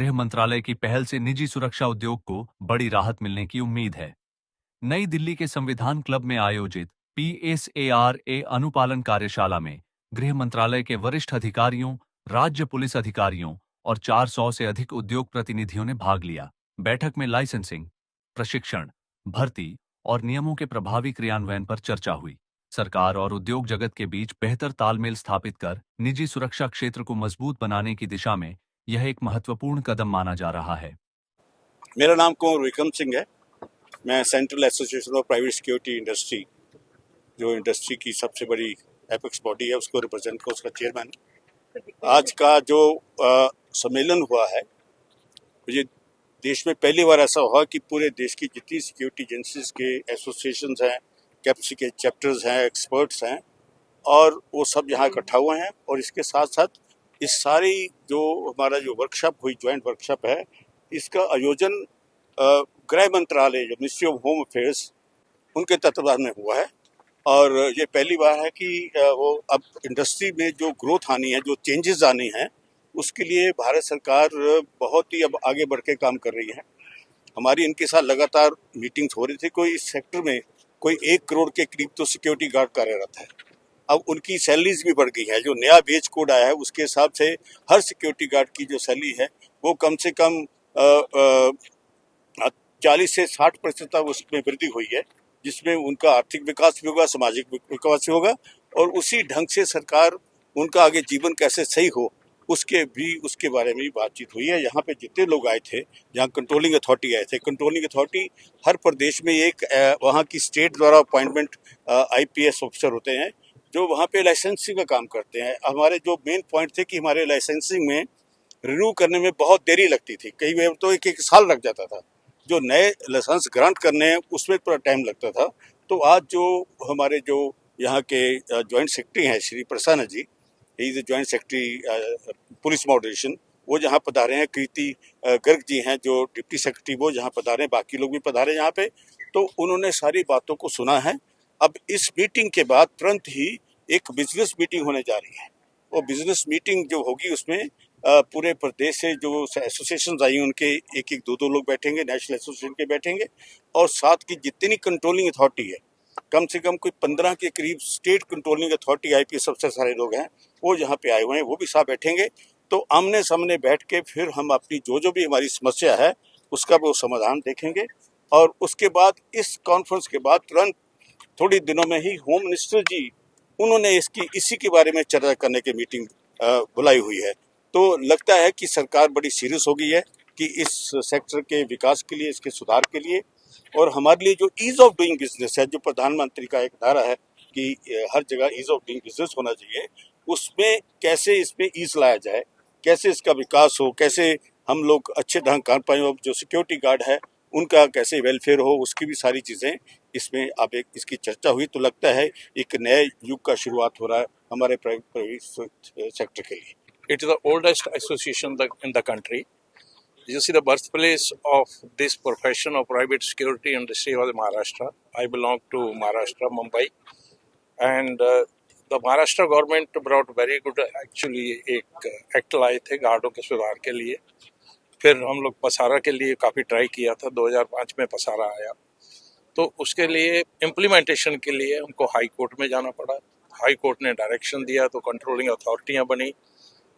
गृह मंत्रालय की पहल से निजी सुरक्षा उद्योग को बड़ी राहत मिलने की उम्मीद है। नई दिल्ली के संविधान क्लब में आयोजित PSARA अनुपालन कार्यशाला में गृह मंत्रालय के वरिष्ठ अधिकारियों, राज्य पुलिस अधिकारियों और 400 से अधिक उद्योग प्रतिनिधियों ने भाग लिया। बैठक में लाइसेंसिंग, प्रशिक्षण, भर्ती और नियमों के प्रभावी क्रियान्वयन पर चर्चा हुई। सरकार और उद्योग जगत के बीच बेहतर तालमेल स्थापित कर निजी सुरक्षा क्षेत्र को मजबूत बनाने की दिशा में यह एक महत्वपूर्ण कदम माना जा रहा है। मेरा नाम कुंवर विक्रम सिंह है। मैं central association of private security industry, जो इंडस्ट्री की सबसे बड़ी एपेक्स बॉडी है, उसको रिप्रेजेंट कर उसका चेयरमैन। आज का जो सम्मेलन हुआ है, मुझे देश में पहली बार ऐसा हुआ कि पूरे देश की जितनी सिक्योरिटी एजेंसीज के एसोसिएशंस हैं, कैप्सी के चैप्टर्स हैं, एक्सपर्ट्स हैं, और वो सब यहाँ इकट्ठा हुए हैं। और इसके साथ साथ इस सारी जो हमारा जो वर्कशॉप हुई, ज्वाइंट वर्कशॉप है, इसका आयोजन गृह मंत्रालय, जो मिनिस्ट्री ऑफ होम अफेयर्स, उनके तत्वाधान में हुआ है। और ये पहली बार है कि वो अब इंडस्ट्री में जो ग्रोथ आनी है, जो चेंजेस आने हैं, उसके लिए भारत सरकार बहुत ही अब आगे बढ़ के काम कर रही है। हमारी इनके साथ लगातार मीटिंग्स हो रही थी। कोई इस सेक्टर में कोई 1 करोड़ के करीब तो सिक्योरिटी गार्ड कार्यरत है। अब उनकी सैलरीज भी बढ़ गई है। जो नया वेज कोड आया है, उसके हिसाब से हर सिक्योरिटी गार्ड की जो सैलरी है, वो कम से कम 40 से 60% तक उसमें वृद्धि हुई है, जिसमें उनका आर्थिक विकास भी होगा, सामाजिक विकास भी होगा, और उसी ढंग से सरकार उनका आगे जीवन कैसे सही हो उसके बारे में भी बातचीत हुई है। यहाँ पे जितने लोग आए थे, जहाँ कंट्रोलिंग अथॉरिटी आए थे, कंट्रोलिंग अथॉरिटी हर प्रदेश में एक वहाँ की स्टेट द्वारा अपॉइंटमेंट IPS ऑफिसर होते हैं, जो वहाँ पे लाइसेंसिंग का काम करते हैं। हमारे जो मेन पॉइंट थे कि हमारे लाइसेंसिंग में रिन्यू करने में बहुत देरी लगती थी, कई बार तो एक साल लग जाता था। जो नए लाइसेंस ग्रांट करने हैं, उसमें थोड़ा टाइम लगता था। तो आज जो हमारे जो यहाँ के ज्वाइंट सेक्रेटरी हैं, Shri Prasanna ji, he is joint secretary police moderation, वो जहाँ पधारे हैं। कृति गर्ग जी हैं जो डिप्टी सेक्रेटरी, वो जहाँ पधारे हैं। बाकी लोग भी पधारे यहाँ पे। तो उन्होंने सारी बातों को सुना है। अब इस मीटिंग के बाद तुरंत ही एक बिजनेस मीटिंग होने जा रही है। वो बिजनेस मीटिंग जो होगी, उसमें पूरे प्रदेश से जो एसोसिएशन आई, उनके एक एक दो लोग बैठेंगे, नेशनल एसोसिएशन के बैठेंगे, और साथ की जितनी कंट्रोलिंग अथॉरिटी है, कम से कम कोई 15 के करीब स्टेट कंट्रोलिंग अथॉरिटी IPS सबसे सारे लोग हैं, वो यहाँ पे आए हुए हैं, वो भी साथ बैठेंगे। तो आमने सामने बैठ के फिर हम अपनी जो भी हमारी समस्या है, उसका वो समाधान देखेंगे। और उसके बाद इस कॉन्फ्रेंस के बाद तुरंत थोड़ी दिनों में ही होम मिनिस्टर जी, उन्होंने इसी के बारे में चर्चा करने की मीटिंग बुलाई हुई है। तो लगता है कि सरकार बड़ी सीरियस हो गई है कि इस सेक्टर के विकास के लिए, इसके सुधार के लिए, और हमारे लिए जो ईज ऑफ डूइंग बिजनेस है, जो प्रधानमंत्री का एक नारा है कि हर जगह ईज ऑफ डूइंग बिजनेस होना चाहिए, उसमें कैसे इसमें ईज लाया जाए, कैसे इसका विकास हो, कैसे हम लोग अच्छे ढंग कर पाए, जो सिक्योरिटी गार्ड है उनका कैसे वेलफेयर हो, उसकी भी सारी चीज़ें इसमें अब एक इसकी चर्चा हुई। तो लगता है एक नए युग का शुरुआत हो रहा है हमारे प्राइवेट सेक्टर के लिए। It is the oldest association in the country. You see, the birthplace of this profession of private security industry was Maharashtra. I belong to Maharashtra, Mumbai, and the Maharashtra government brought very good, actually, एक act लाए थे गार्डों के सुधार के लिए। फिर हम लोग पसारा के लिए काफ़ी ट्राई किया था, 2005 में पसारा आया। तो उसके लिए इम्प्लीमेंटेशन के लिए हमको हाई कोर्ट में जाना पड़ा। हाई कोर्ट ने डायरेक्शन दिया, तो कंट्रोलिंग अथॉरिटियाँ बनी।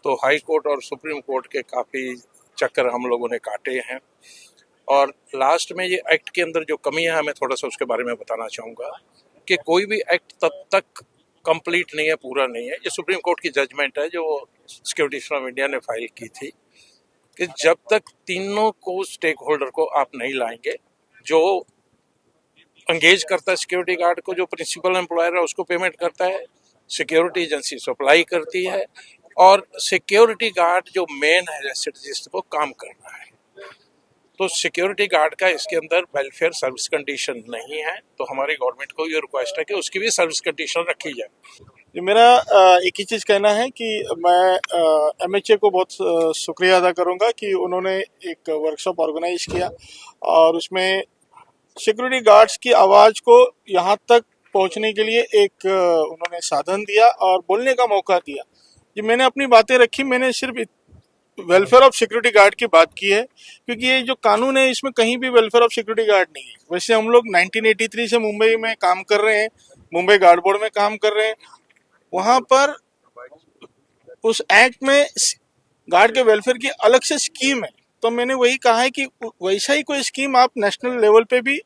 तो हाई कोर्ट और सुप्रीम कोर्ट के काफ़ी चक्कर हम लोगों ने काटे हैं, और लास्ट में ये एक्ट के अंदर जो कमी है, मैं थोड़ा सा उसके बारे में बताना चाहूँगा कि कोई भी एक्ट तब तक कंप्लीट नहीं है, पूरा नहीं है। ये सुप्रीम कोर्ट की जजमेंट है जो सिक्योरिटी ऑफ इंडिया ने फाइल की थी, कि जब तक तीनों को स्टेक होल्डर को आप नहीं लाएंगे, जो एंगेज करता है सिक्योरिटी गार्ड को, जो प्रिंसिपल एम्प्लॉयर है उसको पेमेंट करता है, सिक्योरिटी एजेंसी सप्लाई करती है, और सिक्योरिटी गार्ड जो मेन है एसेट जिसको काम करना है, तो सिक्योरिटी गार्ड का इसके अंदर वेलफेयर सर्विस कंडीशन नहीं है। तो हमारी गवर्नमेंट को ये रिक्वेस्ट है कि उसकी भी सर्विस कंडीशन रखी जाए। मेरा एक ही चीज़ कहना है कि मैं MHA को बहुत शुक्रिया अदा करूंगा कि उन्होंने एक वर्कशॉप ऑर्गेनाइज किया, और उसमें सिक्योरिटी गार्ड्स की आवाज़ को यहाँ तक पहुँचने के लिए एक उन्होंने साधन दिया और बोलने का मौका दिया। ये मैंने अपनी बातें रखी। मैंने सिर्फ वेलफेयर ऑफ सिक्योरिटी गार्ड की बात की है, क्योंकि ये जो कानून है इसमें कहीं भी वेलफेयर ऑफ सिक्योरिटी गार्ड नहीं है। वैसे हम लोग 1983 से मुंबई में काम कर रहे हैं, मुंबई गार्ड बोर्ड में काम कर रहे हैं, वहां पर उस एक्ट में गार्ड के वेलफेयर की अलग से स्कीम है। तो मैंने वही कहा है कि वैसा ही कोई स्कीम आप नेशनल लेवल पे भी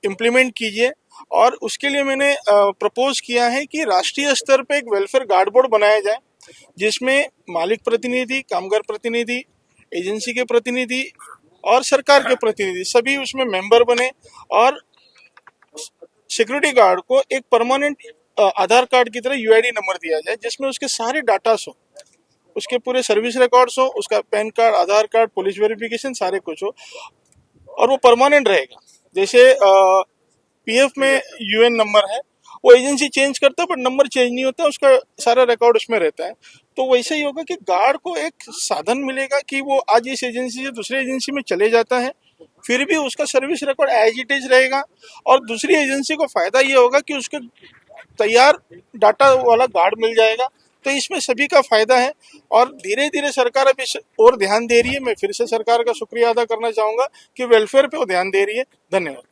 इम्प्लीमेंट कीजिए, और उसके लिए मैंने प्रपोज किया है कि राष्ट्रीय स्तर पे एक वेलफेयर गार्ड बोर्ड बनाया जाए, जिसमें मालिक प्रतिनिधि, कामगार प्रतिनिधि, एजेंसी के प्रतिनिधि और सरकार के प्रतिनिधि सभी उसमें मेंबर बने, और सिक्योरिटी गार्ड को एक परमानेंट आधार कार्ड की तरह यूआईडी नंबर दिया जाए, जिसमें उसके सारे डाटास हो, उसके पूरे सर्विस रिकॉर्ड्स हो, उसका पैन कार्ड, आधार कार्ड, पुलिस वेरिफिकेशन, सारे कुछ हो, और वो परमानेंट रहेगा। जैसे पीएफ में यूएन नंबर है, वो एजेंसी चेंज करता है बट नंबर चेंज नहीं होता, उसका सारा रिकॉर्ड उसमें रहता है। तो वैसे ही होगा कि गार्ड को एक साधन मिलेगा कि वो आज इस एजेंसी से दूसरी एजेंसी में चले जाता है, फिर भी उसका service record as it is रहेगा, और दूसरी एजेंसी को फायदा ये होगा कि उसके तैयार डाटा वाला गार्ड मिल जाएगा। तो इसमें सभी का फायदा है, और धीरे धीरे सरकार अब इस और ध्यान दे रही है। मैं फिर से सरकार का शुक्रिया अदा करना चाहूंगा कि वेलफेयर पे वो ध्यान दे रही है। धन्यवाद।